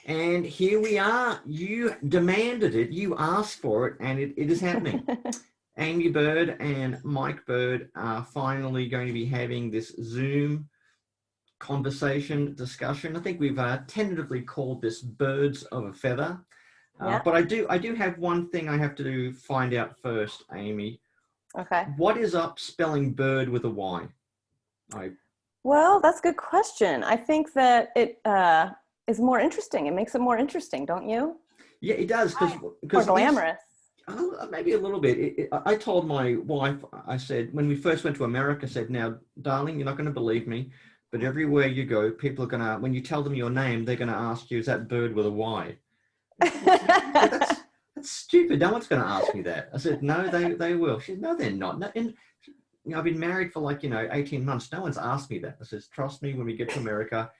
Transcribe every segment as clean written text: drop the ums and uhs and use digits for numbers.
And here we are. You demanded it. You asked for it, and it is happening. Aimee Byrd and Mike Byrd are finally going to be having this Zoom conversation discussion. I think we've tentatively called this Birds of a Feather. But I do have one thing I have to find out first, Aimee. Okay. What is up spelling bird with a Y? Well, that's a good question. I think that it is more interesting. It makes it more interesting, don't you? Yeah, it does. More glamorous. Maybe a little bit. I told my wife, I said, when we first went to America, I said, now, darling, you're not going to believe me, but everywhere you go, people are going to, when you tell them your name, they're going to ask you, is that Bird with a Y? That's stupid. No one's going to ask me that. I said, no, they will. She said, no, they're not. No, and, I've been married for 18 months. No one's asked me that. I says, trust me, when we get to America,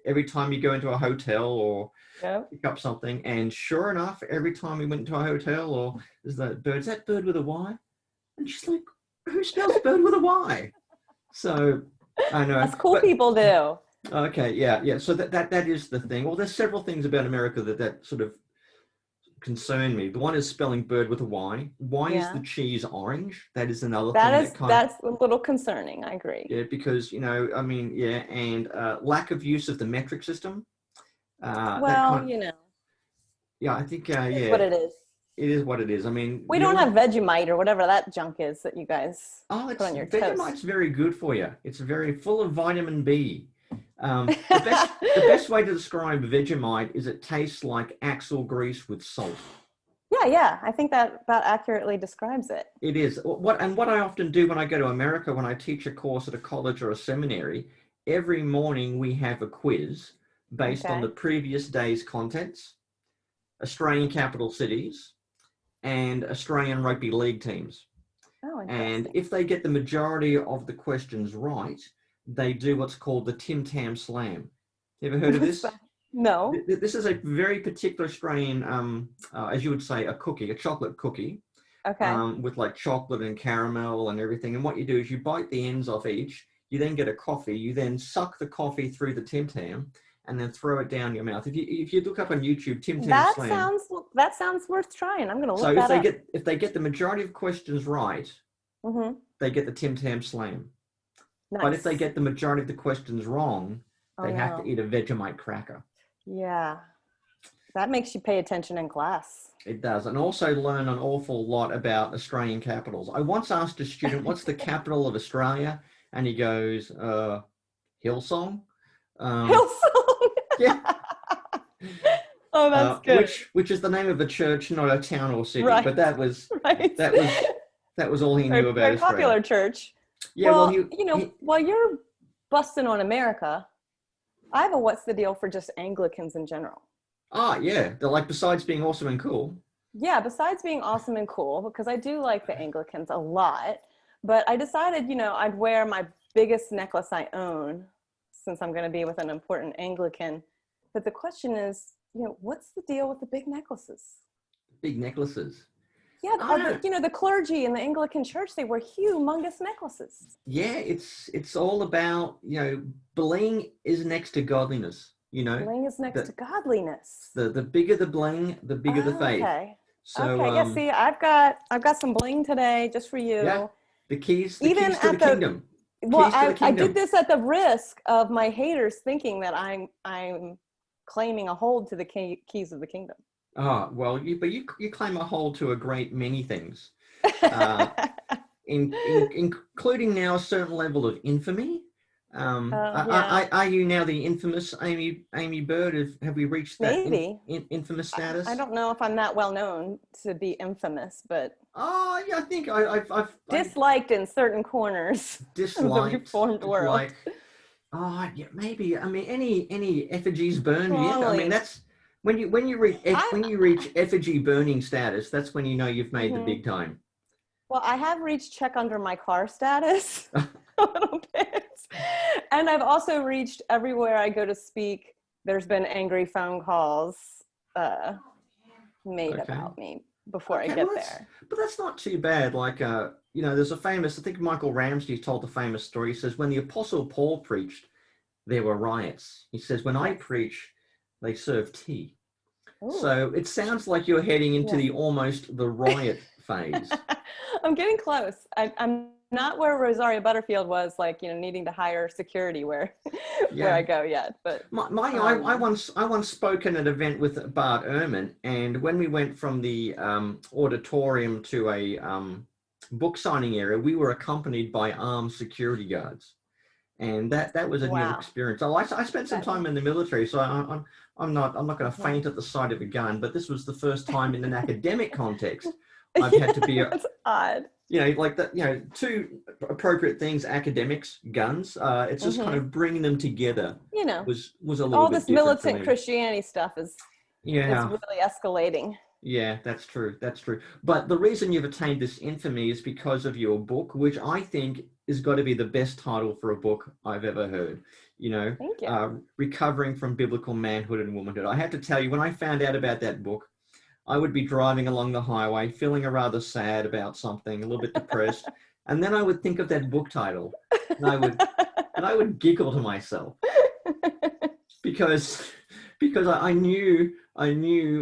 every time you go into a hotel or pick up something, and sure enough, every time we went to a hotel or is that Bird with a Y? And she's like, who spells Bird with a Y? So I know. That's cool, people do. Okay, yeah. So that is the thing. Well, there's several things about America that sort of concern me. The one is spelling bird with a Y. Why is the cheese orange? That is another thing. That's a little concerning. I agree. Yeah, because, and lack of use of the metric system. Yeah, I think, it's what it is. It is what it is. I mean, we don't have Vegemite or whatever that junk is that you guys put on your toast. Vegemite's very good for you. It's very full of vitamin B. The best way to describe Vegemite is it tastes like axle grease with salt. Yeah. I think that about accurately describes it. It is. What I often do when I go to America, when I teach a course at a college or a seminary, every morning we have a quiz based on the previous day's contents, Australian capital cities, and Australian rugby league teams. Oh, interesting. And if they get the majority of the questions right, they do what's called the Tim Tam Slam. You ever heard of this? No. This is a very particular strain, as you would say, a chocolate cookie. Okay. With like chocolate and caramel and everything. And what you do is you bite the ends off each. You then get a coffee. You then suck the coffee through the Tim Tam and then throw it down your mouth. If you look up on YouTube, Tim Tam Slam. That sounds worth trying. I'm going to look that up. So if they get the majority of questions right, they get the Tim Tam Slam. Nice. But if they get the majority of the questions wrong, they have to eat a Vegemite cracker. Yeah. That makes you pay attention in class. It does. And also learn an awful lot about Australian capitals. I once asked a student, what's the capital of Australia? And he goes, Hillsong. Hillsong? Yeah. Oh, that's good. Which is the name of a church, not a town or city. Right. But that was all he knew about Australia. Popular church. Yeah, while you're busting on America, I have a what's the deal for just Anglicans in general. Yeah. They're like, besides being awesome and cool. Yeah, besides being awesome and cool, because I do like the Anglicans a lot, but I decided, I'd wear my biggest necklace I own since I'm going to be with an important Anglican. But the question is, what's the deal with the big necklaces? Big necklaces? Yeah, the clergy in the Anglican church, they wear humongous necklaces. Yeah, it's all about, bling is next to godliness, Bling is next to godliness. The bigger the bling, the bigger the faith. Okay. So, see, I've got some bling today just for you. Yeah, the keys to the kingdom. Well, I did this at the risk of my haters thinking that I'm claiming a hold to the keys of the kingdom. Oh, well, you claim a hold to a great many things, including now a certain level of infamy. Are you now the infamous Aimee Byrd? Have we reached that infamous status? I don't know if I'm that well known to be infamous, but I think I've disliked in certain corners of the Reformed world. Maybe. I mean, any effigies burned yet? I mean, that's. When you reach effigy burning status, that's when you've made the big time. Well, I have reached check under my car status a little bit, and I've also reached everywhere I go to speak. There's been angry phone calls made about me before I get there. But that's not too bad. Like there's a famous. I think Michael Ramsey told the famous story. He says when the Apostle Paul preached, there were riots. He says when I preach, they serve tea. Ooh. So it sounds like you're heading into Yeah. almost the riot phase. I'm getting close. I'm not where Rosaria Butterfield was, like, needing to hire security where where I Yeah. go yet. But I once spoke at an event with Byrd, and when we went from the auditorium to a book signing area, we were accompanied by armed security guards, and that was a new wow. experience. I spent some time in the military, so I'm not going to faint at the sight of a gun. But this was the first time in an academic context I've had to be That's odd. like that, two appropriate things, academics, guns. It's just kind of bringing them together was a little all bit this different for militant me. Christianity stuff is really escalating. Yeah, that's true. That's true. But the reason you've attained this infamy is because of your book, which I think has got to be the best title for a book I've ever heard. Thank you. Recovering from Biblical Manhood and Womanhood. I have to tell you, when I found out about that book, I would be driving along the highway, feeling rather sad about something, a little bit depressed, and then I would think of that book title, and I would giggle to myself because I knew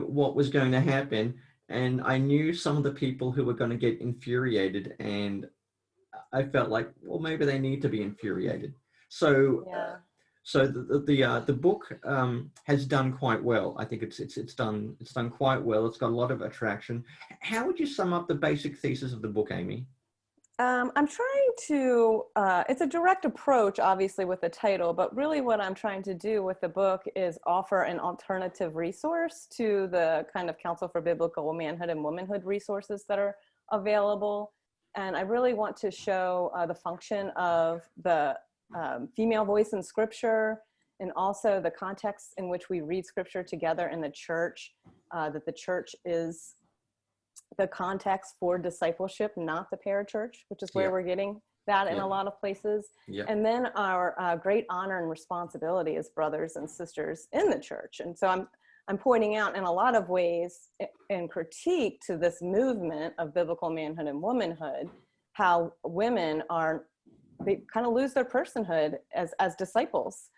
what was going to happen, and I knew some of the people who were going to get infuriated, and I felt like, well, maybe they need to be infuriated. So. Yeah. So the book has done quite well. I think it's done quite well. It's got a lot of attraction. How would you sum up the basic thesis of the book, Aimee? I'm trying to, it's a direct approach, obviously, with the title, but really what I'm trying to do with the book is offer an alternative resource to the kind of Council for Biblical Manhood and Womanhood resources that are available. And I really want to show the function of the female voice in Scripture, and also the context in which we read Scripture together in the church, that the church is the context for discipleship, not the parachurch, which is where we're getting that in a lot of places. And then our great honor and responsibility as brothers and sisters in the church. And so I'm pointing out in a lot of ways in critique to this movement of biblical manhood and womanhood, how women they kind of lose their personhood as disciples,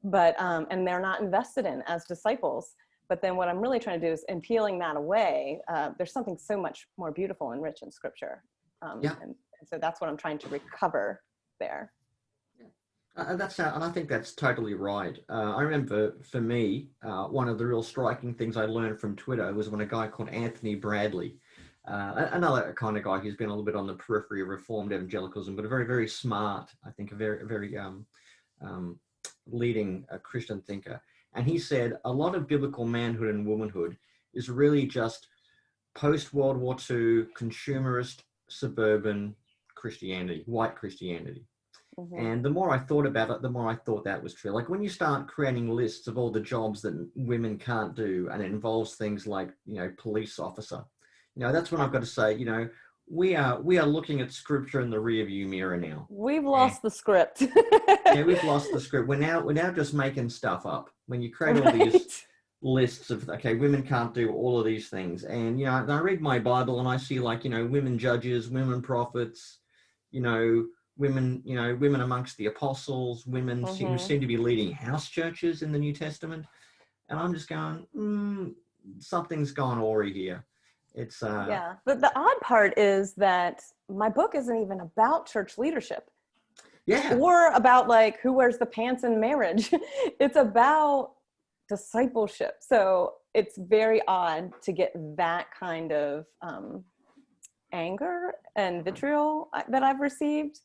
but and they're not invested in as disciples. But then what I'm really trying to do is, in peeling that away, there's something so much more beautiful and rich in Scripture. And so that's what I'm trying to recover there. And I think that's totally right. I remember, for me, one of the real striking things I learned from Twitter was when a guy called Anthony Bradley, another kind of guy who's been a little bit on the periphery of Reformed evangelicalism, but a very, very smart, I think, a very leading Christian thinker. And he said a lot of biblical manhood and womanhood is really just post-World War II consumerist suburban Christianity, white Christianity. And the more I thought about it, the more I thought that was true. Like when you start creating lists of all the jobs that women can't do, and it involves things like, police officer, that's when I've got to say, we are looking at Scripture in the rearview mirror now. We've lost the script. We've lost the script. We're now just making stuff up. When you create all these lists of, okay, women can't do all of these things, and I read my Bible and I see, like, women judges, women prophets, women amongst the apostles, women who seem to be leading house churches in the New Testament, and I'm just going, something's gone awry here. It's but the odd part is that my book isn't even about church leadership, or about like who wears the pants in marriage. It's about discipleship. So it's very odd to get that kind of anger and vitriol that I've received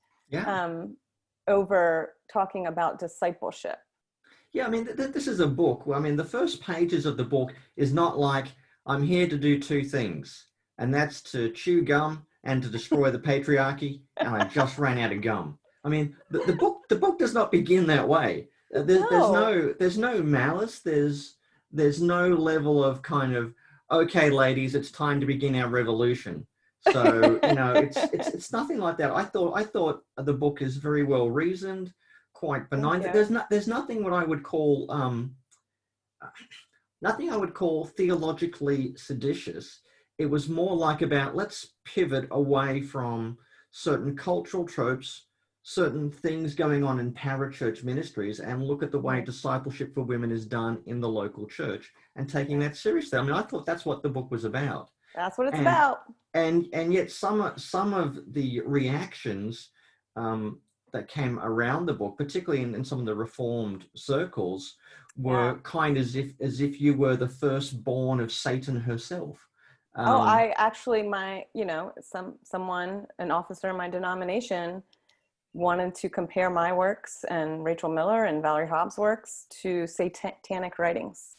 over talking about discipleship. I mean, this is a book. I mean, the first pages of the book is not like, I'm here to do two things, and that's to chew gum and to destroy the patriarchy, and I just ran out of gum. I mean, the book does not begin that way. There's no malice. There's no level of kind of, okay, ladies, it's time to begin our revolution. So it's nothing like that. I thought the book is very well reasoned, quite benign. There's nothing what I would call nothing I would call theologically seditious. It was more like about, let's pivot away from certain cultural tropes, certain things going on in parachurch ministries and look at the way Right. discipleship for women is done in the local church and taking that seriously. I mean, I thought that's what the book was about. That's what it's And about. and yet some of the reactions that came around the book, particularly in some of the Reformed circles, were kind as if you were the firstborn of Satan herself. Oh, I actually, someone, an officer in my denomination, wanted to compare my works and Rachel Miller and Valerie Hobbs' works to satanic writings.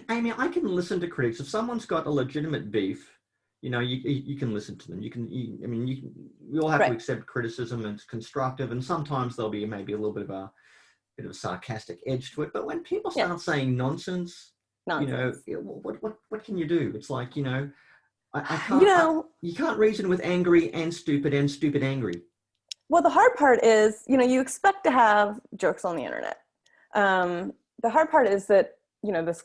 Aimee, I can listen to critics. If someone's got a legitimate beef, you can listen to them. We all have to accept criticism, and it's constructive, and sometimes there'll be maybe a little bit of a sarcastic edge to it. But when people start saying nonsense, what can you do? It's like, I can't, you can't reason with angry and stupid angry. Well, the hard part is, you expect to have jerks on the internet. The hard part is that, this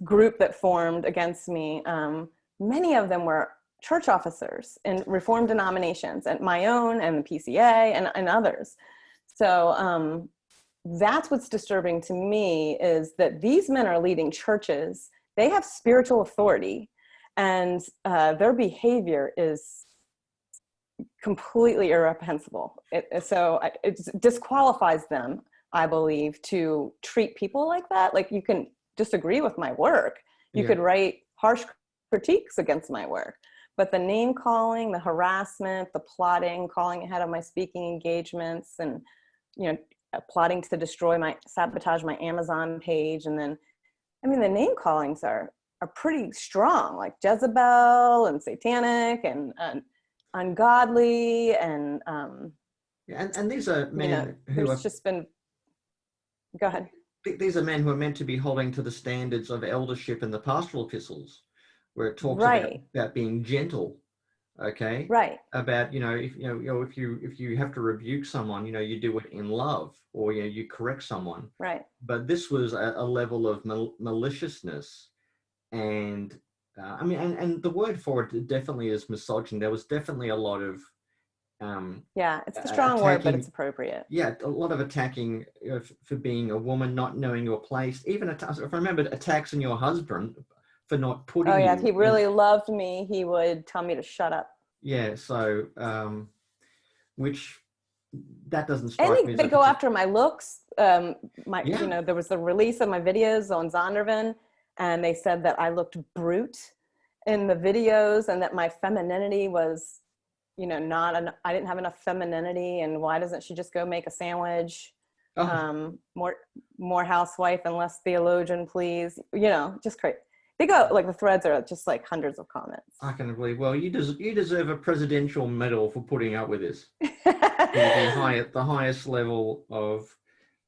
group that formed against me, many of them were church officers in Reformed denominations, and my own and the PCA and others. So that's what's disturbing to me, is that these men are leading churches. They have spiritual authority, and their behavior is completely irreprehensible. So it disqualifies them, I believe, to treat people like that. Like, you can disagree with my work. You could write harsh critiques against my work, but the name calling, the harassment, the plotting, calling ahead of my speaking engagements, and, plotting to sabotage my Amazon page. And then, the name callings are pretty strong, like Jezebel and satanic and ungodly. And these are men who there's just been, go ahead. These are men who are meant to be holding to the standards of eldership in the pastoral epistles, where it talks about being gentle, okay? Right. About, if you have to rebuke someone, you do it in love, or you correct someone. Right. But this was a level of maliciousness, and and the word for it definitely is misogyny. There was definitely a lot of it's a strong word, but it's appropriate. Yeah, a lot of attacking for being a woman, not knowing your place. Even if I remember, attacks on your husband for not putting. Oh yeah, if he really loved me, he would tell me to shut up. Yeah, so which that doesn't strike me. And they go after my looks. There was the release of my videos on Zondervan, and they said that I looked brute in the videos, and that my femininity was, I didn't have enough femininity, and why doesn't she just go make a sandwich? More housewife and less theologian, please. Just crazy. They go, like, the threads are just like hundreds of comments. I can believe. Well, you deserve a presidential medal for putting up with this. the highest level of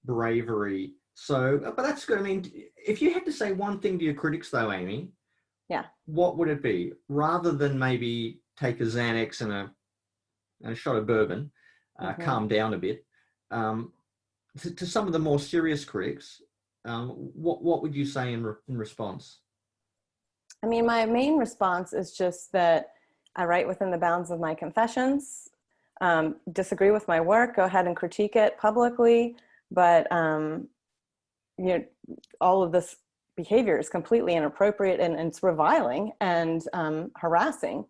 bravery. So, but that's good. I mean, if you had to say one thing to your critics, though, Aimee, what would it be? Rather than maybe take a Xanax and a shot of bourbon, calm down a bit. To some of the more serious critics, what would you say in response? My main response is just that I write within the bounds of my confessions. Disagree with my work, go ahead and critique it publicly. But all of this behavior is completely inappropriate, and it's reviling and harassing.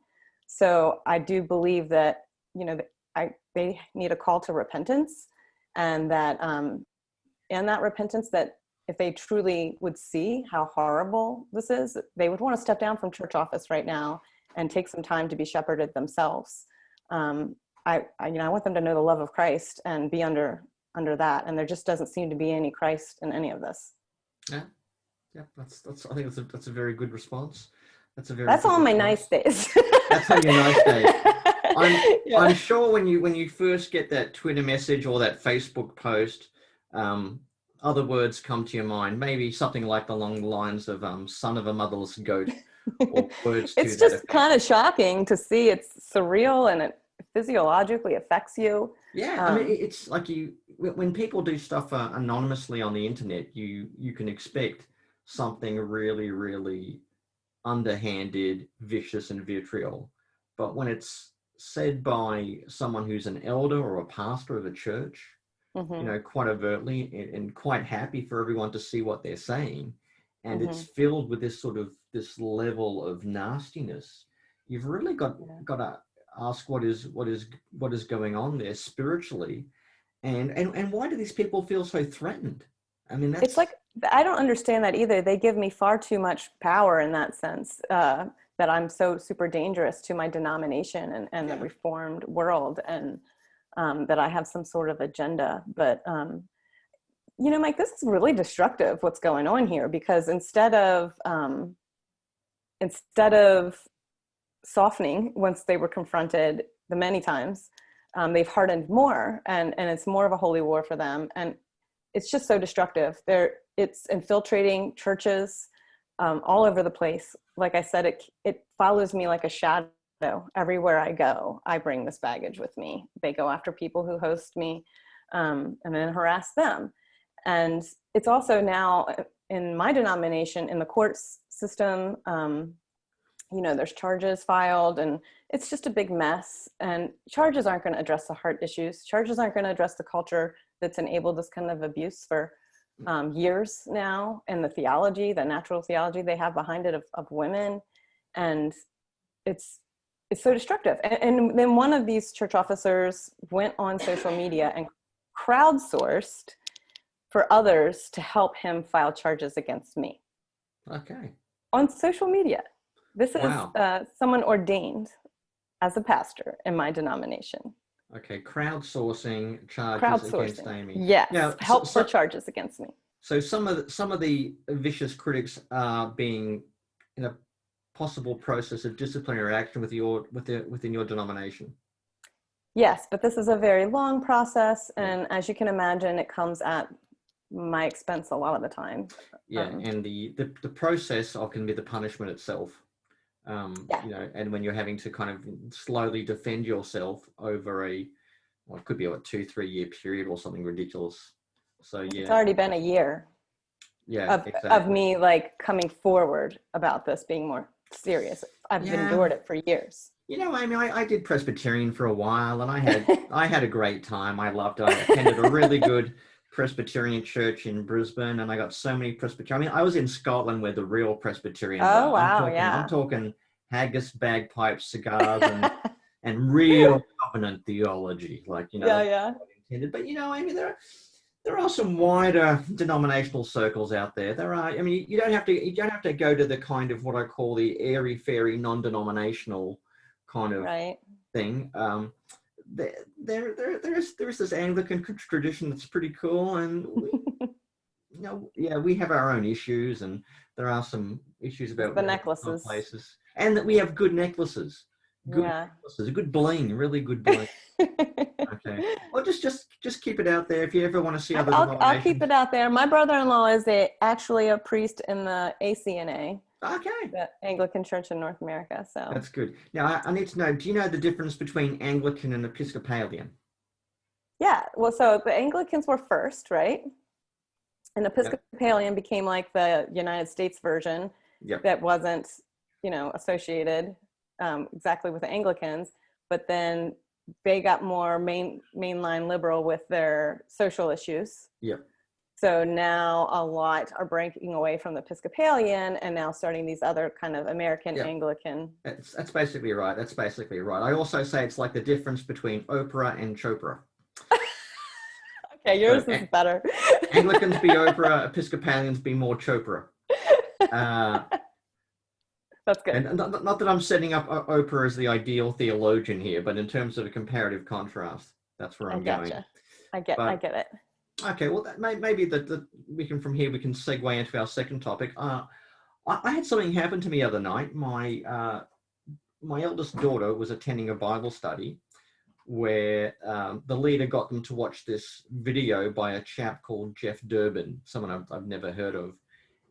So I do believe that they need a call to repentance, and that repentance, that if they truly would see how horrible this is, they would want to step down from church office right now and take some time to be shepherded themselves. I want them to know the love of Christ and be under that, and there just doesn't seem to be any Christ in any of this. Yeah, that's. I think that's a very good response. That's on my nice days. That's on your nice days. I'm sure when you first get that Twitter message or that Facebook post, other words come to your mind. Maybe something like along the lines of "son of a motherless goat," or words. It's just kind of shocking to see. It's surreal, and it physiologically affects you. Yeah, it's like when people do stuff anonymously on the internet, you can expect something really, really underhanded, vicious, and vitriol. but when it's said by someone who's an elder or a pastor of a church, quite overtly and quite happy for everyone to see what they're saying, and it's filled with this level of nastiness, you've really got to ask what is going on there spiritually, and why do these people feel so threatened? I mean, it's like, I don't understand that either. They give me far too much power in that sense, that I'm so super dangerous to my denomination and the Reformed world, and that I have some sort of agenda. But, Mike, this is really destructive what's going on here, because instead of softening once they were confronted the many times, they've hardened more, and it's more of a holy war for them. And it's just so destructive. It's infiltrating churches all over the place. Like I said, it follows me like a shadow. Everywhere I go, I bring this baggage with me. They go after people who host me, and then harass them. And it's also now in my denomination, in the courts system, there's charges filed, and it's just a big mess. And charges aren't going to address the heart issues. Charges aren't going to address the culture that's enabled this kind of abuse for years now, and the theology, the natural theology they have behind it of women. And it's so destructive. And then one of these church officers went on social media and crowdsourced for others to help him file charges against me. Okay. On social media. This is Wow. Someone ordained as a pastor in my denomination. Okay, crowdsourcing charges against Aimee. Yes, Now, help for charges against me. So some of the vicious critics are being in a possible process of disciplinary action within your denomination. Yes, but this is a very long process, and as you can imagine, it comes at my expense a lot of the time. And the process can be the punishment itself. And when you're having to kind of slowly defend yourself over it could be a 2-3 year period or something ridiculous. So it's already been a year. Of me coming forward about this being more serious. I've endured it for years. Aimee, I did Presbyterian for a while, and I had a great time. I loved it. I attended a really good Presbyterian church in Brisbane, and I got so many Presbyterian. I was in Scotland where the real Presbyterians are. Oh, wow, I'm talking haggis, bagpipes, cigars, and real covenant theology, intended. But Aimee, there are some wider denominational circles out there. There are. I mean, you don't have to go to the kind of what I call the airy fairy non-denominational kind of thing. There is this Anglican tradition that's pretty cool, and we have our own issues, and there are some issues about the necklaces places, and that we have good necklaces. Necklaces, a good bling, really good bling. Okay. Well, just keep it out there if you ever want to see other denominations. I'll keep it out there. My brother-in-law is actually a priest in the ACNA. Okay. The Anglican Church in North America. So that's good. Now, I need to know, do you know the difference between Anglican and Episcopalian? Yeah. Well, so the Anglicans were first, right? And Episcopalian became like the United States version that wasn't, associated exactly with the Anglicans, but then they got more mainline liberal with their social issues. Yeah. So now a lot are breaking away from the Episcopalian and now starting these other kind of American Anglican. That's basically right. I also say it's like the difference between Oprah and Chopra. Okay, yours is better. Anglicans be Oprah, Episcopalians be more Chopra. That's good. And not that I'm setting up Oprah as the ideal theologian here, but in terms of a comparative contrast, that's where I'm going. I get it. Okay, well, maybe we can segue into our second topic. I had something happen to me the other night. My eldest daughter was attending a Bible study where the leader got them to watch this video by a chap called Jeff Durbin, someone I've never heard of.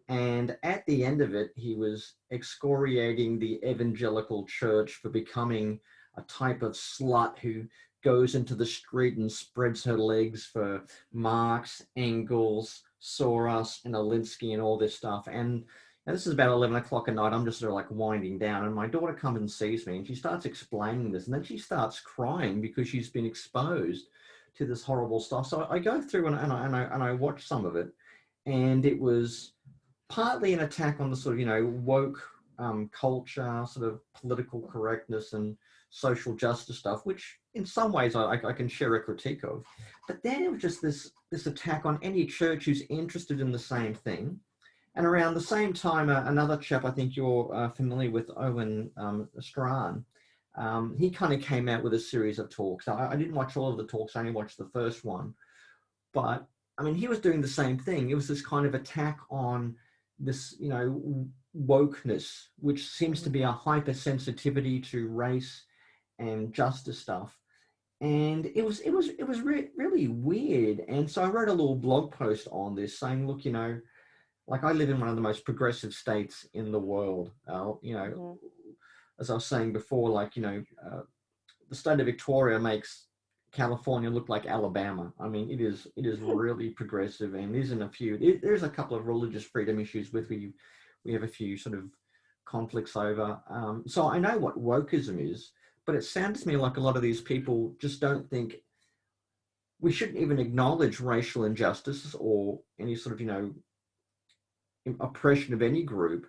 And at the end of it, he was excoriating the evangelical church for becoming a type of slut who goes into the street and spreads her legs for Marx, Engels, Soros, and Alinsky and all this stuff. And And this is about 11 o'clock at night. I'm just sort of like winding down, and my daughter comes and sees me, and she starts explaining this, and then she starts crying because she's been exposed to this horrible stuff. So I go through and I watch some of it, and it was partly an attack on the sort of, you know, woke culture, sort of political correctness and social justice stuff, which in some ways I can share a critique of. But then it was just this attack on any church who's interested in the same thing. And around the same time, another chap, I think you're familiar with, Owen Strachan, he kind of came out with a series of talks. I didn't watch all of the talks, I only watched the first one. But, I mean, he was doing the same thing. It was this kind of attack on this, you know, wokeness, which seems to be a hypersensitivity to race and justice stuff. And it was really weird. And so I wrote a little blog post on this saying, look, you know, like I live in one of the most progressive states in the world. You know, as I was saying before, like, you know, the state of Victoria makes California look like Alabama. I mean, it is really progressive, and there's a couple of religious freedom issues with we have a few sort of conflicts over. So I know what wokeism is, but it sounds to me like a lot of these people just don't think we shouldn't even acknowledge racial injustice or any sort of, you know, oppression of any group,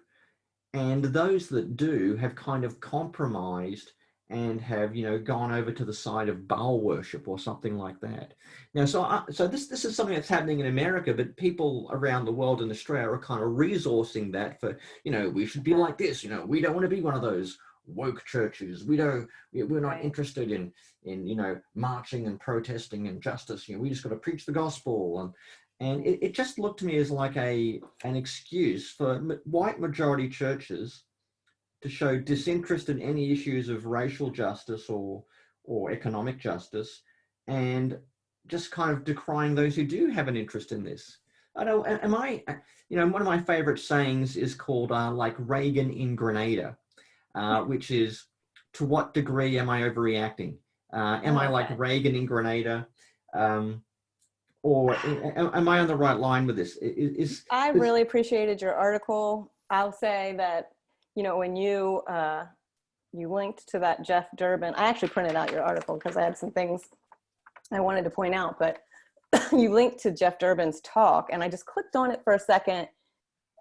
and those that do have kind of compromised and have, you know, gone over to the side of Baal worship or something like that. Now, so this is something that's happening in America, but people around the world in Australia are kind of resourcing that for, you know, we should be like this, you know, we don't want to be one of those woke churches. We're not interested in, you know, marching and protesting and justice. You know, we just got to preach the gospel. And it just looked to me as like an excuse for white majority churches to show disinterest in any issues of racial justice or economic justice, and just kind of decrying those who do have an interest in this. I don't, you know, one of my favorite sayings is called like Reagan in Grenada, which is, to what degree am I overreacting? Am I like Reagan in Grenada? Or am I on the right line with this? I really appreciated your article. I'll say that, you know, when you linked to that Jeff Durbin, I actually printed out your article because I had some things I wanted to point out, but you linked to Jeff Durbin's talk, and I just clicked on it for a second,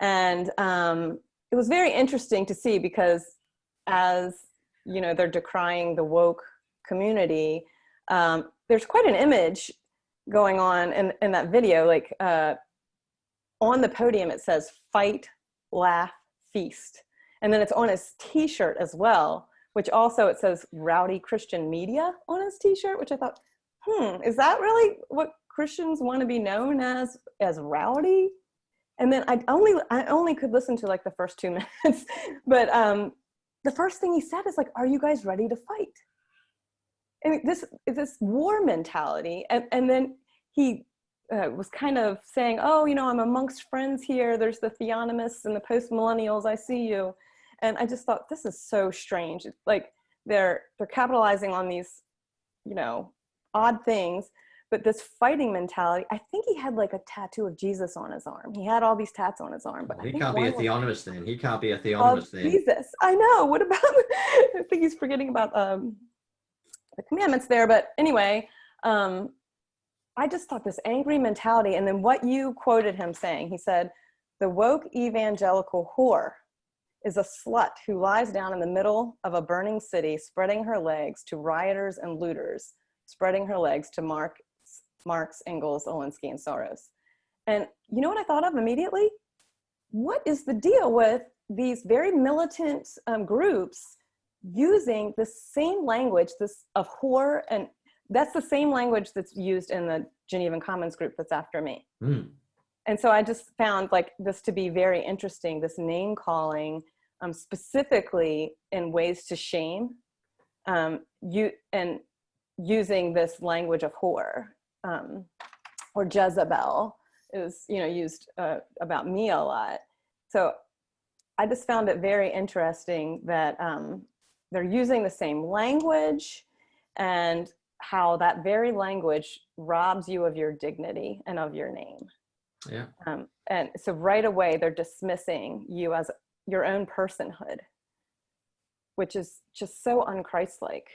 and it was very interesting to see because, as you know, they're decrying the woke community. There's quite an image going on in that video, like on the podium it says "Fight, Laugh, Feast," and then it's on his t-shirt as well, which also it says "Rowdy Christian Media" on his t-shirt, which I thought, is that really what Christians want to be known as rowdy? And then I only could listen to like the first 2 minutes, but the first thing he said is like, "Are you guys ready to fight?" I mean, this war mentality, and then he was kind of saying, "Oh, you know, I'm amongst friends here. There's the theonomists and the post-millennials. I see you," and I just thought, this is so strange. Like they're capitalizing on these, you know, odd things, but this fighting mentality. I think he had like a tattoo of Jesus on his arm. He had all these tats on his arm, but he can't be a theonomist then. He can't be a theonomist then. Jesus, I know. What about? I think he's forgetting about the commandments there, but anyway, I just thought this angry mentality, and then what you quoted him saying, he said, "The woke evangelical whore is a slut who lies down in the middle of a burning city, spreading her legs to rioters and looters, spreading her legs to Marx, Engels, Olinsky, and Soros." And you know what I thought of immediately? What is the deal with these very militant groups using the same language, this of whore, and that's the same language that's used in the Genevan Commons group that's after me. And so I just found like this to be very interesting, this name calling, specifically in ways to shame, you and using this language of whore, or Jezebel is, you know, used about me a lot. So I just found it very interesting that they're using the same language, and how that very language robs you of your dignity and of your name. Yeah. And so right away, they're dismissing you as your own personhood, which is just so unchristlike.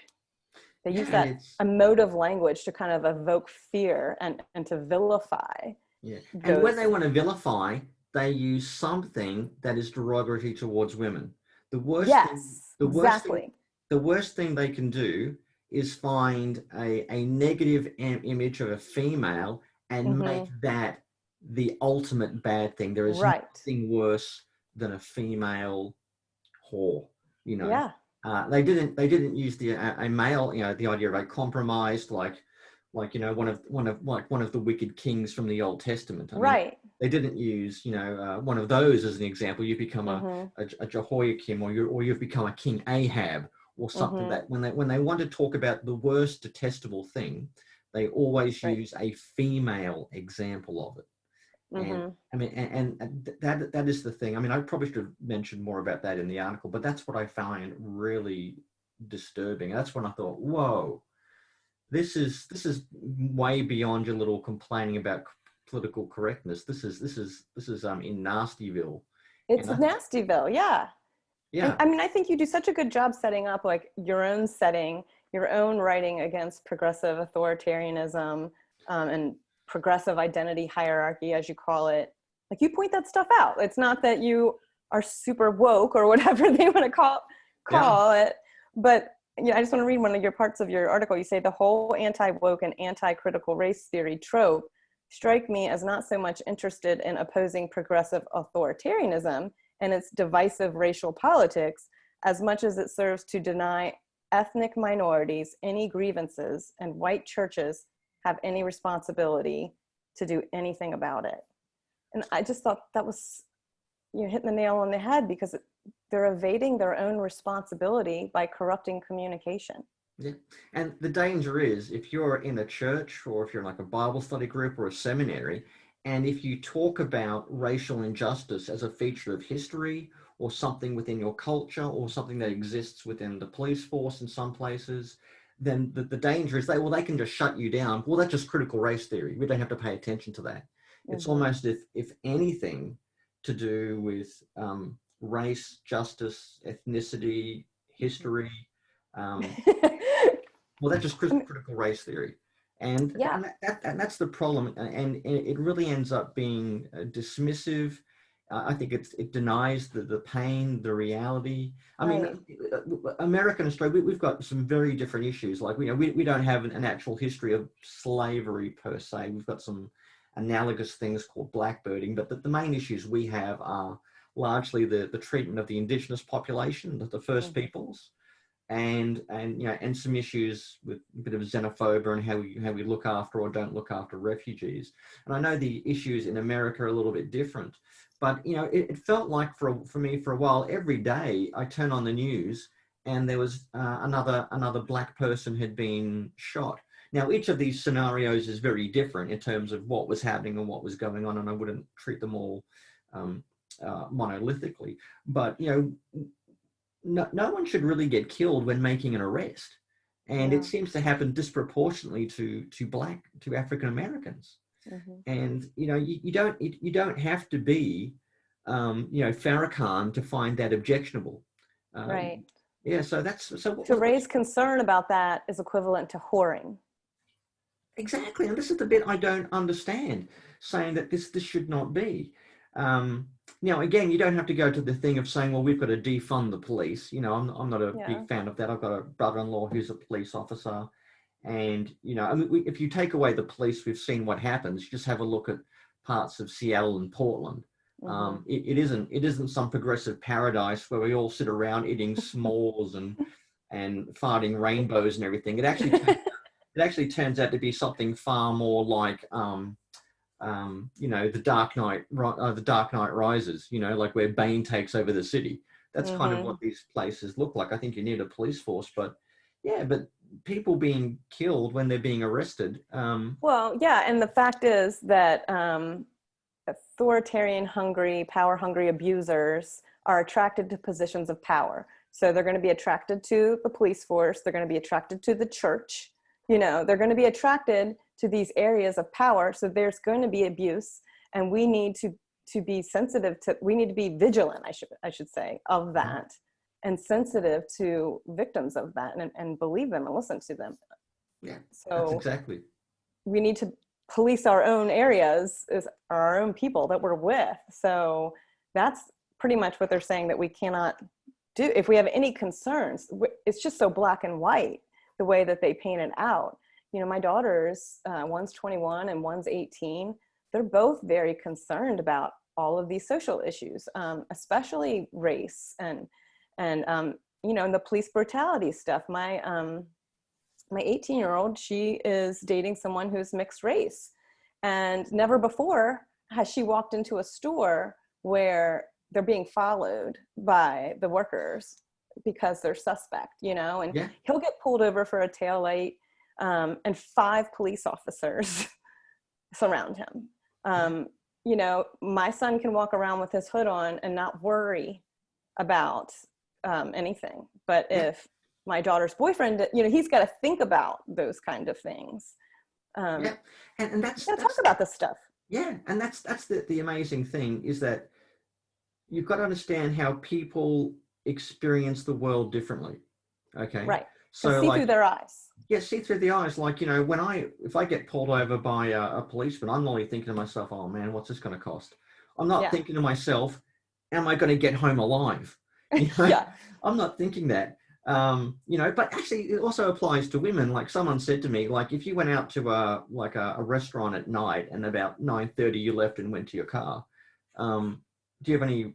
They use And that emotive language to kind of evoke fear and to vilify. Yeah. And when they want to vilify, they use something that is derogatory towards women. The worst yes, thing, exactly. The worst thing they can do is find a negative image of a female and make that the ultimate bad thing. There is nothing worse than a female whore, you know. Yeah. They didn't use a male, you know, the idea of a compromised, like you know, one of the wicked kings from the Old Testament. I mean, they didn't use, you know, one of those as an example. You become a Jehoiakim, or you've become a King Ahab, or something that when they want to talk about the worst detestable thing, they always use a female example of it. And I mean, and that is the thing. I mean, I probably should have mentioned more about that in the article, but that's what I find really disturbing. That's when I thought, whoa, this is way beyond your little complaining about political correctness. This is in Nastyville. It's Nastyville, yeah. Yeah. And, I mean, I think you do such a good job setting up like your own setting, your own writing against progressive authoritarianism, and progressive identity hierarchy, as you call it. Like, you point that stuff out. It's not that you are super woke or whatever they want to call it, but I just want to read one of your parts of your article. You say the whole anti-woke and anti-critical race theory trope strike me as not so much interested in opposing progressive authoritarianism and its divisive racial politics as much as it serves to deny ethnic minorities any grievances and white churches have any responsibility to do anything about it. And I just thought that was, hitting the nail on the head, because they're evading their own responsibility by corrupting communication. Yeah. And the danger is, if you're in a church, or if you're in like a Bible study group or a seminary, and if you talk about racial injustice as a feature of history or something within your culture or something that exists within the police force in some places, then the danger is they can just shut you down. Well, that's just critical race theory. We don't have to pay attention to that. It's almost if anything to do with race, justice, ethnicity, history. Well, that's just critical race theory. And that's the problem. And it really ends up being dismissive. I think it denies the pain, the reality. I mean, America and Australia, we've got some very different issues. Like, we don't have an actual history of slavery per se. We've got some analogous things called blackbirding, but the main issues we have are largely the treatment of the indigenous population, the First Peoples, and some issues with a bit of xenophobia and how we look after or don't look after refugees. And I know the issues in America are a little bit different, but it felt like for me for a while, every day I turn on the news and there was another black person had been shot. Now, each of these scenarios is very different in terms of what was happening and what was going on, and I wouldn't treat them all monolithically. But no one should really get killed when making an arrest, and it seems to happen disproportionately to African Americans. And you don't have to be Farrakhan to find that objectionable. Right. Yeah. So to raise concern about that is equivalent to whoring. Exactly, and this is the bit I don't understand, saying that this should not be. Now, again, you don't have to go to the thing of saying, well, we've got to defund the police. I'm not a big fan of that. I've got a brother-in-law who's a police officer, and I mean, if you take away the police, we've seen what happens. You just have a look at parts of Seattle and Portland. It isn't some progressive paradise where we all sit around eating s'mores and farting rainbows and everything. It actually turns out to be something far more like the Dark Knight Rises, like where Bane takes over the city. That's kind of what these places look like. I think you need a police force, but people being killed when they're being arrested. And the fact is that power-hungry abusers are attracted to positions of power. So they're going to be attracted to the police force. They're going to be attracted to the church. They're going to be attracted to these areas of power. So there's going to be abuse. And we need to be sensitive to, we need to be vigilant, I should say, of that, and sensitive to victims of that, and believe them and listen to them. Yeah, so that's exactly. We need to police our own areas, our own people that we're with. So that's pretty much what they're saying that we cannot do. If we have any concerns, it's just so black and white, the way that they paint it out. You know, my daughters, one's 21 and one's 18. They're both very concerned about all of these social issues, especially race and you know, and the police brutality stuff. My 18-year-old, she is dating someone who's mixed race, and never before has she walked into a store where they're being followed by the workers because they're suspect, you know, and he'll get pulled over for a taillight, and 5 police officers surround him. You know, my son can walk around with his hood on and not worry about anything. But if my daughter's boyfriend, you know, he's got to think about those kind of things. And that's talk about this stuff. Yeah, and that's the amazing thing, is that you've got to understand how people experience the world differently. Okay. Right. So see through their eyes. Yeah, see through the eyes. Like, you know, if I get pulled over by a policeman, I'm not only thinking to myself, oh man, what's this going to cost? I'm not thinking to myself, am I going to get home alive? You know? I'm not thinking that. You know, but actually it also applies to women. Like, someone said to me, like, if you went out to a restaurant at night and about 9:30 you left and went to your car, do you have any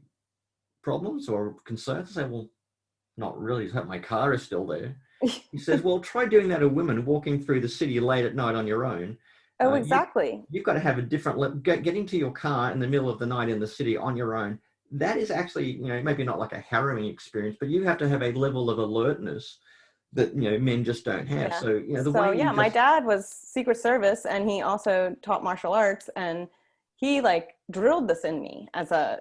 problems or concerns? I say, well, not really. Just hope my car is still there. He says, well, try doing that to women walking through the city late at night on your own. Oh, exactly. You've got to have a different, getting to your car in the middle of the night in the city on your own. That is actually, you know, maybe not like a harrowing experience, but you have to have a level of alertness that, you know, men just don't have. So, you know, my dad was Secret Service, and he also taught martial arts, and he like drilled this in me as a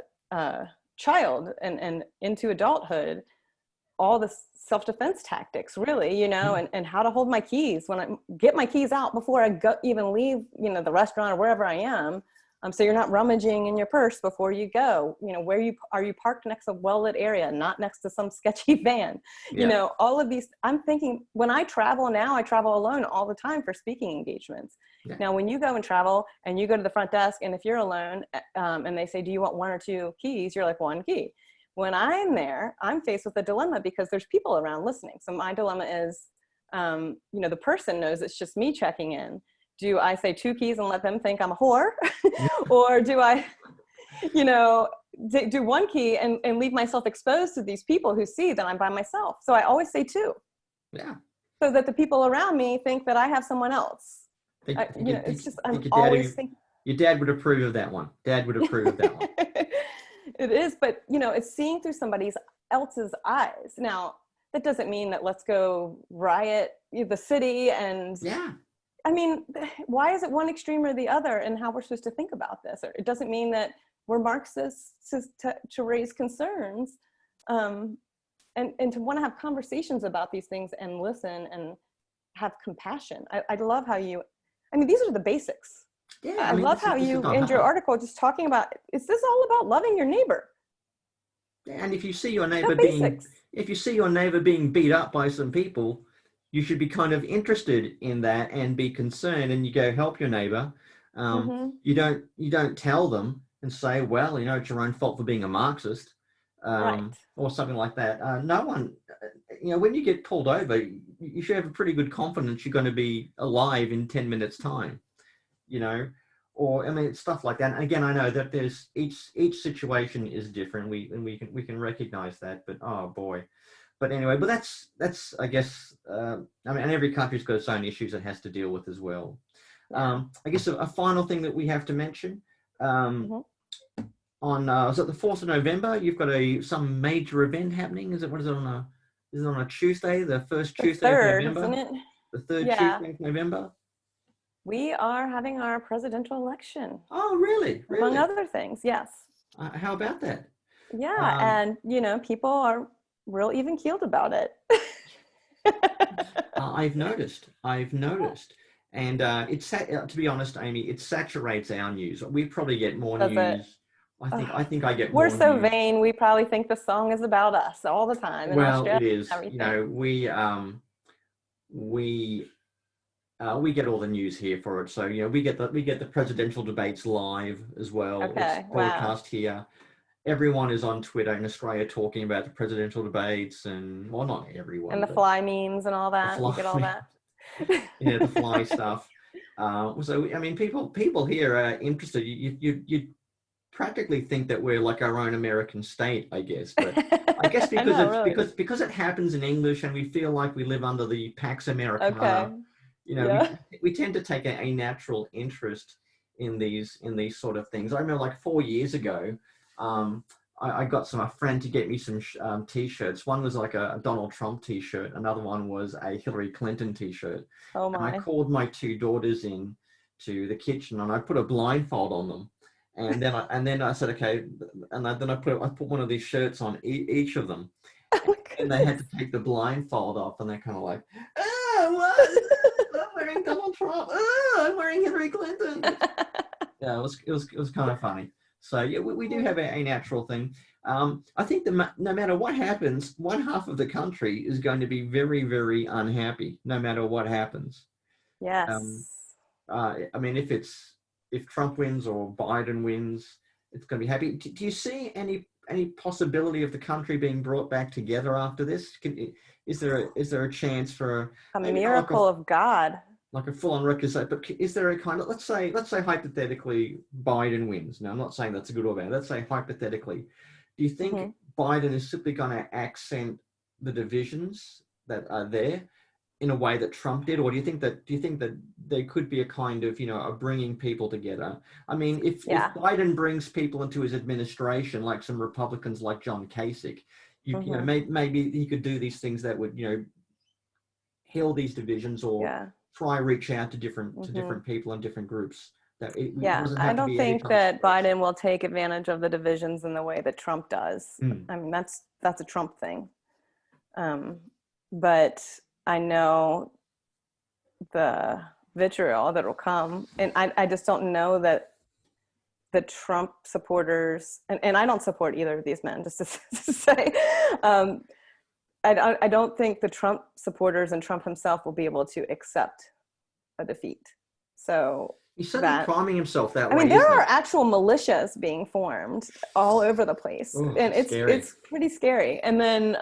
child and into adulthood, all the self-defense tactics, really, you know, and how to hold my keys when I get my keys out before I even leave, you know, the restaurant or wherever I am. So you're not rummaging in your purse before you go, you know, are you parked next to a well-lit area, not next to some sketchy van, you know, all of these. I'm thinking, when I travel now, I travel alone all the time for speaking engagements. Now, when you go and travel and you go to the front desk, and if you're alone, and they say, do you want 1 or 2 keys? You're like, 1 key. When I'm there, I'm faced with a dilemma because there's people around listening. So my dilemma is, you know, the person knows it's just me checking in. Do I say 2 keys and let them think I'm a whore? Or do I, you know, do 1 key and leave myself exposed to these people who see that I'm by myself? So I always say 2. Yeah. So that the people around me think that I have someone else. You know, it's just, I'm always thinking. Your dad would approve of that one. Dad would approve of that one. It is, but, you know, it's seeing through somebody else's eyes. Now, that doesn't mean that let's go riot the city and I mean, why is it one extreme or the other, and how we're supposed to think about this? Or it doesn't mean that we're Marxists to raise concerns, and to want to have conversations about these things and listen and have compassion. I love how I mean, these are the basics. Yeah, I love how you end your article just talking about, is this all about loving your neighbor? And if you see your neighbor being beat up by some people, you should be kind of interested in that and be concerned, and you go help your neighbor. You don't tell them and say, well, you know, it's your own fault for being a Marxist, or something like that. No one, you know, when you get pulled over, you should have a pretty good confidence you're going to be alive in 10 minutes time, you know, or, I mean, stuff like that. And again, I know that there's each situation is different. We can recognize that, but oh boy. But anyway, but that's I guess, I mean, and every country's got its own issues it has to deal with as well. I guess a final thing that we have to mention, on, is it the 4th of November? You've got some major event happening. Is it on a Tuesday, the first Tuesday of November? Isn't it? The 3rd Tuesday of November? We are having our presidential election. Oh, really? Among other things, yes. How about that? Yeah, and, you know, people are real even-keeled about it. I've noticed. And to be honest, Amy, it saturates our news. We probably get more Does it? news. I think I get We're more so news. vain. We probably think the song is about us all the time in Well, Australia it is. and everything. We we get all the news here for it. So we get the presidential debates live as well. It's Okay. Wow. broadcast here. Everyone is on Twitter in Australia talking about the presidential debates, and well, not And everyone, the but fly memes and all the that. You fly, get all that. yeah, the fly stuff. So I mean, people here are interested. You practically think that we're like our own American state, I guess. But I guess I because know, it's really. because it happens in English, and we feel like we live under the Pax Okay. Americana. Yeah. We tend to take a natural interest in these sort of things. I remember like 4 years ago, I got a friend to get me some t-shirts. One was like a Donald Trump t-shirt. Another one was a Hillary Clinton t-shirt. Oh And I my. called my two daughters in to the kitchen, and I put a blindfold on them. And then I said, okay, and then I put one of these shirts on each of them, Oh my and they had to goodness. take the blindfold off, and they're kind of like, oh, what? I'm wearing Donald Trump. Oh, I'm wearing Hillary Clinton. Yeah, it was kind of funny. So yeah, we do have a natural thing. I think no matter what happens, one half of the country is going to be very, very unhappy, no matter what happens. Um, Yes. I mean, if Trump wins or Biden wins, it's going to be happy. Do you see any possibility of the country being brought back together after this? Is there a chance for A maybe not miracle of God. like a full-on reconciliation, but is there a kind of let's say hypothetically Biden wins? Now, I'm not saying that's a good or bad. Let's say hypothetically, do you think Hmm. Biden is simply going to accent the divisions that are there in a way that Trump did, or do you think that there could be a kind of a bringing people together? I mean, if Yeah. Biden brings people into his administration, like some Republicans like John Kasich, Hmm. maybe he could do these things that would heal these divisions or Yeah. try reach out to Hmm. different people and different groups. That it Yeah. doesn't I have to don't be think anytime that splits. Biden will take advantage of the divisions in the way that Trump does. Mm. I mean, that's a Trump thing. Um, but I know the vitriol that will come, and I just don't know that the Trump supporters, and I don't support either of these men, just to say, I don't think the Trump supporters and Trump himself will be able to accept a defeat. So He's certainly that, priming himself that I mean, way, there isn't are he? actual militias being formed all over the place, Oh, and it's scary. it's pretty scary. And then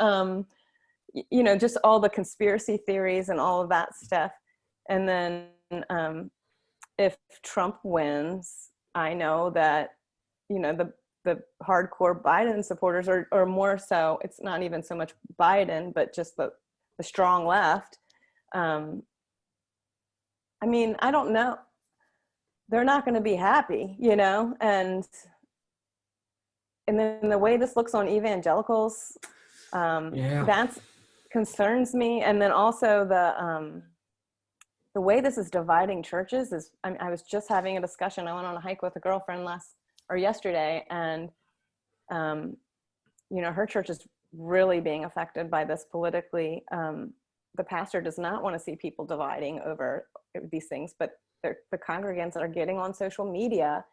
just all the conspiracy theories and all of that stuff. And then if Trump wins, I know that the hardcore Biden supporters are more so. It's not even so much Biden, but just the strong left. I mean, I don't know. They're not going to be happy, and then the way this looks on evangelicals, Yeah. that concerns me. And then also the way this is dividing churches is, I was just having a discussion. I went on a hike with a girlfriend yesterday, and her church is really being affected by this politically. The pastor does not want to see people dividing over these things, but the congregants are getting on social media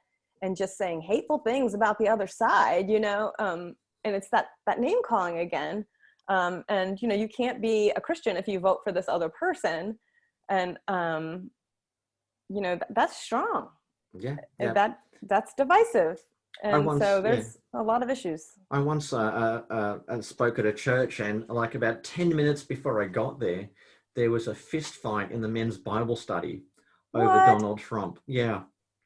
and just saying hateful things about the other side, and it's that name calling again. And you can't be a Christian if you vote for this other person. And that's strong. Yeah. Yeah. That's divisive. And so Yeah. there's a lot of issues. I once spoke at a church, and like about 10 minutes before I got there, there was a fist fight in the men's Bible study over What? Donald Trump. Yeah,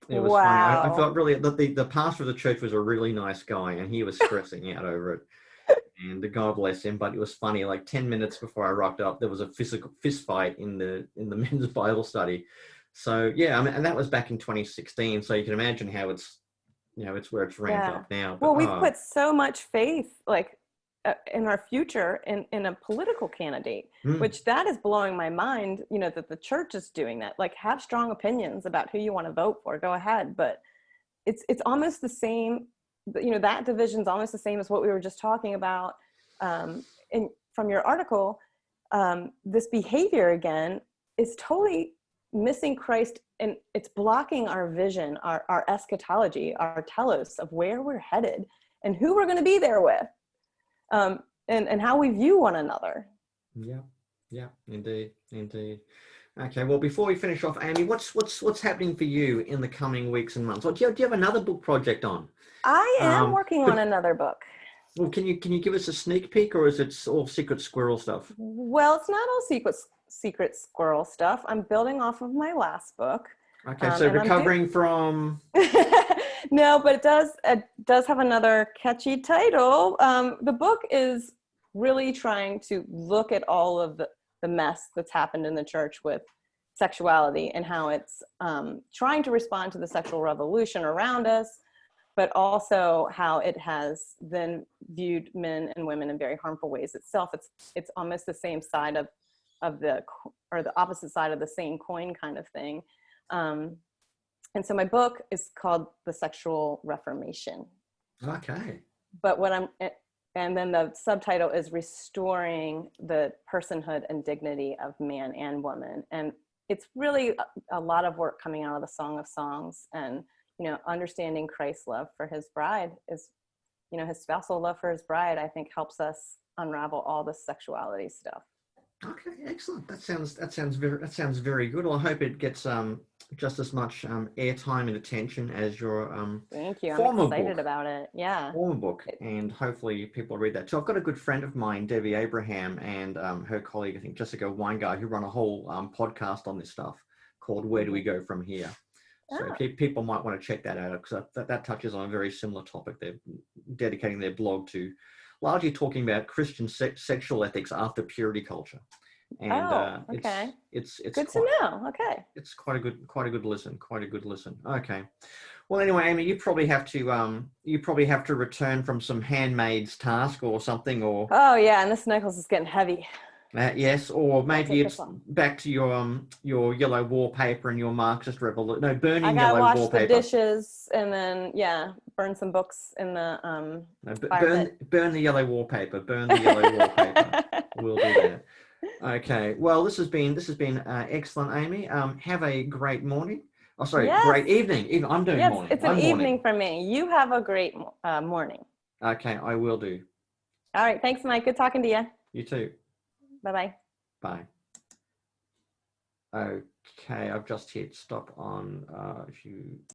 it was funny. I Wow. felt really that the pastor of the church was a really nice guy, and he was stressing out over it. And God bless him, but it was funny. Like 10 minutes before I rocked up, there was a physical fist fight in the men's Bible study. So yeah, I mean, and that was back in 2016. So you can imagine how it's where it's ramped Yeah. up now. But Well, we've put so much faith, like, in our future in a political candidate, mm, which that is blowing my mind, that the church is doing that. Like, have strong opinions about who you want to vote for, go ahead. But it's almost the same, that division's almost the same as what we were just talking about. And from your article, this behavior again is totally missing Christ, and it's blocking our vision, our eschatology, our telos of where we're headed and who we're going to be there with, and how we view one another. Yeah, indeed. Okay, well, before we finish off, Aimee, what's happening for you in the coming weeks and months? Or do you have another book project on? I am working on another book. Well, can you give us a sneak peek, or is it all secret squirrel stuff? Well, it's not all secret squirrel stuff. I'm building off of my last book. Okay, so recovering from... No, but it does have another catchy title. The book is really trying to look at all of the mess that's happened in the church with sexuality and how it's trying to respond to the sexual revolution around us, but also how it has then viewed men and women in very harmful ways itself. It's almost the same side of the opposite side of the same coin kind of thing. And so my book is called The Sexual Reformation. Okay. But and then the subtitle is Restoring the Personhood and Dignity of Man and Woman. And it's really a lot of work coming out of the Song of Songs, and, understanding Christ's love for his bride is, his spousal love for his bride, I think helps us unravel all the sexuality stuff. Okay, excellent. That sounds very good. Well, I hope it gets just as much airtime and attention as your Thank you. I'm excited about it. Yeah. Former book, and hopefully people read that. So I've got a good friend of mine, Debbie Abraham, and her colleague, I think Jessica Weingart, who run a whole podcast on this stuff called "Where Do We Go From Here." So people might want to check that out, because that touches on a very similar topic. They're dedicating their blog to largely talking about Christian sexual ethics after purity culture, and okay. It's good to know. Okay, it's quite a good listen. Okay, well, anyway, Aimee, you probably have to return from some handmaid's task or something, or and this necklace is getting heavy. Yes, or maybe it's back to your yellow wallpaper and your Marxist revolution. No, burning yellow wallpaper. I gotta wash the dishes and then burn some books in the burn the yellow wallpaper. Burn the yellow wallpaper. We'll do that. Okay. Well, this has been excellent, Aimee. Have a great morning. Oh, sorry, great evening. I'm doing morning. It's an evening for me. You have a great morning. Okay, I will do. All right. Thanks, Mike. Good talking to you. You too. Bye-bye. Bye. Okay, I've just hit stop on